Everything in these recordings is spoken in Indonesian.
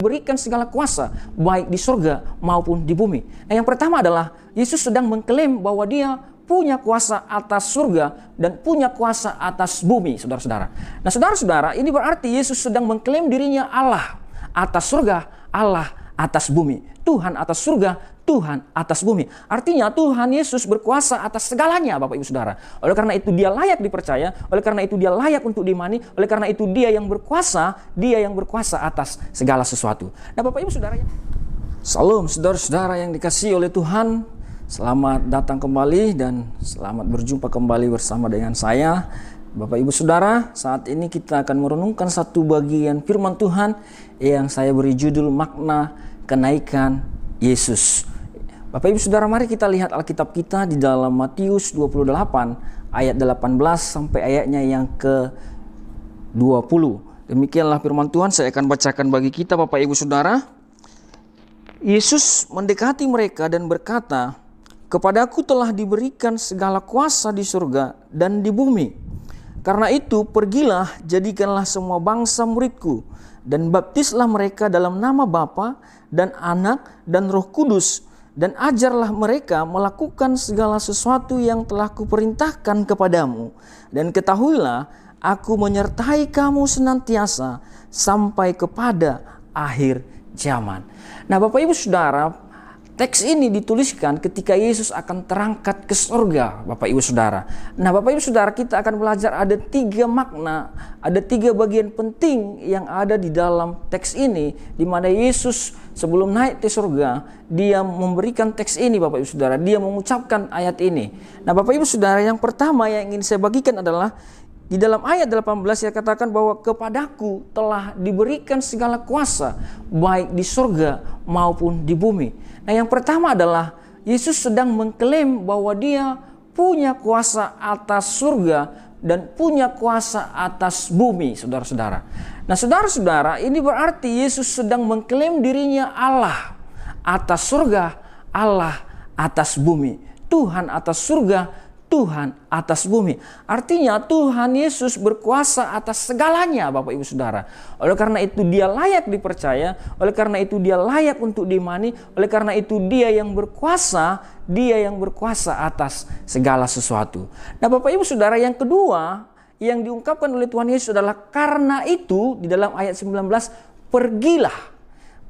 berikan segala kuasa baik di surga maupun di bumi. Nah, yang pertama adalah Yesus sedang mengklaim bahwa dia punya kuasa atas surga dan punya kuasa atas bumi, saudara-saudara. Nah, saudara-saudara, ini berarti Yesus sedang mengklaim dirinya Allah atas surga, Allah atas bumi, Tuhan atas surga, Tuhan atas bumi. Artinya Tuhan Yesus berkuasa atas segalanya, Bapak Ibu Saudara. Oleh karena itu dia layak dipercaya, oleh karena itu dia layak untuk diimani, oleh karena itu dia yang berkuasa atas segala sesuatu. Nah, Bapak Ibu Saudara, Salam saudara-saudara yang dikasihi oleh Tuhan. Selamat datang kembali dan selamat berjumpa kembali bersama dengan saya, Bapak Ibu Saudara. Saat ini kita akan merenungkan satu bagian firman Tuhan yang saya beri judul makna kenaikan Yesus. Bapak Ibu Saudara, mari kita lihat Alkitab kita di dalam Matius 28 ayat 18 sampai ayatnya yang ke-20. Demikianlah firman Tuhan, saya akan bacakan bagi kita Bapak Ibu Saudara. Yesus mendekati mereka dan berkata, "Kepadaku telah diberikan segala kuasa di surga dan di bumi. Karena itu pergilah, jadikanlah semua bangsa muridku, dan baptislah mereka dalam nama Bapa dan Anak dan Roh Kudus, dan ajarlah mereka melakukan segala sesuatu yang telah kuperintahkan kepadamu. Dan ketahuilah, aku menyertai kamu senantiasa sampai kepada akhir zaman." Nah, Bapak Ibu Saudara, teks ini dituliskan ketika Yesus akan terangkat ke surga, Bapak Ibu Saudara. Nah, Bapak Ibu Saudara, kita akan belajar ada 3 makna, ada 3 bagian penting yang ada di dalam teks ini, di mana Yesus sebelum naik ke surga, dia memberikan teks ini, Bapak Ibu Saudara. Dia mengucapkan ayat ini. Nah, Bapak Ibu Saudara, yang pertama yang ingin saya bagikan adalah di dalam ayat 18 saya katakan bahwa kepadaku telah diberikan segala kuasa baik di surga maupun di bumi. Nah, yang pertama adalah Yesus sedang mengklaim bahwa dia punya kuasa atas surga dan punya kuasa atas bumi, saudara-saudara. Nah, saudara-saudara, ini berarti Yesus sedang mengklaim dirinya Allah atas surga, Allah atas bumi, Tuhan atas surga, Tuhan atas bumi. Artinya Tuhan Yesus berkuasa atas segalanya, Bapak Ibu Saudara. Oleh karena itu dia layak dipercaya, oleh karena itu dia layak untuk diimani, oleh karena itu dia yang berkuasa atas segala sesuatu. Nah, Bapak Ibu Saudara, yang kedua yang diungkapkan oleh Tuhan Yesus adalah karena itu di dalam ayat 19, pergilah.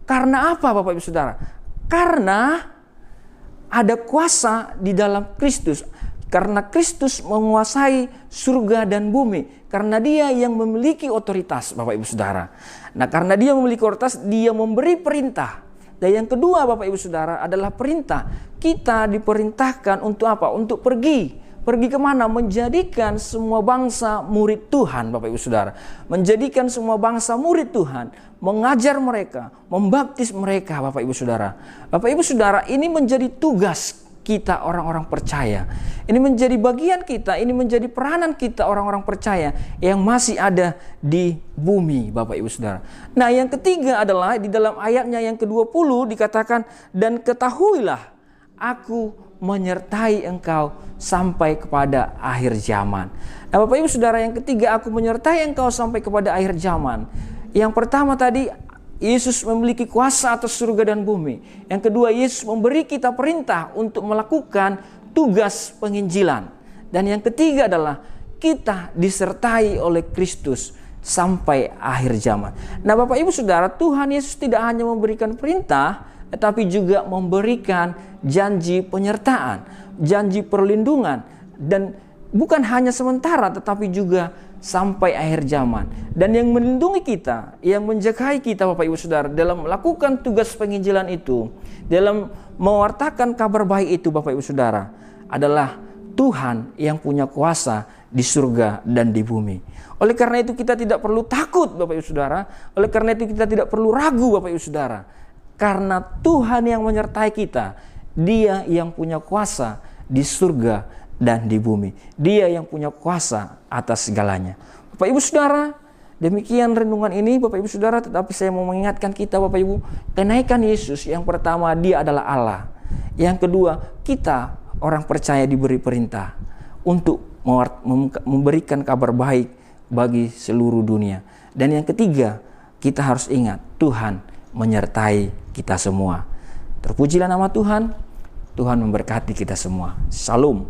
Karena apa, Bapak Ibu Saudara? Karena ada kuasa di dalam Kristus. Karena Kristus menguasai surga dan bumi. Karena dia yang memiliki otoritas, Bapak Ibu Saudara. Nah, karena dia memiliki otoritas, dia memberi perintah. Dan yang kedua, Bapak Ibu Saudara, adalah perintah. Kita diperintahkan untuk apa? Untuk pergi. Pergi kemana? Menjadikan semua bangsa murid Tuhan, Bapak Ibu Saudara. Menjadikan semua bangsa murid Tuhan. Mengajar mereka, membaptis mereka, Bapak Ibu Saudara. Bapak Ibu Saudara, ini menjadi tugas kita orang-orang percaya. Ini menjadi bagian kita, ini menjadi peranan kita orang-orang percaya yang masih ada di bumi, Bapak Ibu Saudara. Nah, yang ketiga adalah di dalam ayatnya yang ke-20 dikatakan, dan ketahuilah aku menyertai engkau sampai kepada akhir zaman. Nah, Bapak Ibu Saudara, yang ketiga, aku menyertai engkau sampai kepada akhir zaman. Yang pertama tadi, Yesus memiliki kuasa atas surga dan bumi. Yang kedua, Yesus memberi kita perintah untuk melakukan tugas penginjilan. Dan yang ketiga adalah kita disertai oleh Kristus sampai akhir zaman. Nah, Bapak Ibu Saudara, Tuhan Yesus tidak hanya memberikan perintah, tetapi juga memberikan janji penyertaan, janji perlindungan, dan bukan hanya sementara tetapi juga sampai akhir zaman. Dan yang melindungi kita, yang menjagai kita, Bapak Ibu Saudara, dalam melakukan tugas penginjilan itu, dalam mewartakan kabar baik itu, Bapak Ibu Saudara, adalah Tuhan yang punya kuasa di surga dan di bumi. Oleh karena itu kita tidak perlu takut, Bapak Ibu Saudara. Oleh karena itu kita tidak perlu ragu, Bapak Ibu Saudara. Karena Tuhan yang menyertai kita, Dia yang punya kuasa di surga dan di bumi. Dia yang punya kuasa atas segalanya. Bapak Ibu Saudara, demikian renungan ini, Bapak Ibu Saudara. Tetapi saya mau mengingatkan kita, Bapak Ibu, kenaikan Yesus yang pertama, dia adalah Allah. Yang kedua, kita orang percaya diberi perintah untuk memberikan kabar baik bagi seluruh dunia. Dan yang ketiga, kita harus ingat Tuhan menyertai kita semua. Terpujilah nama Tuhan. Tuhan memberkati kita semua. Shalom.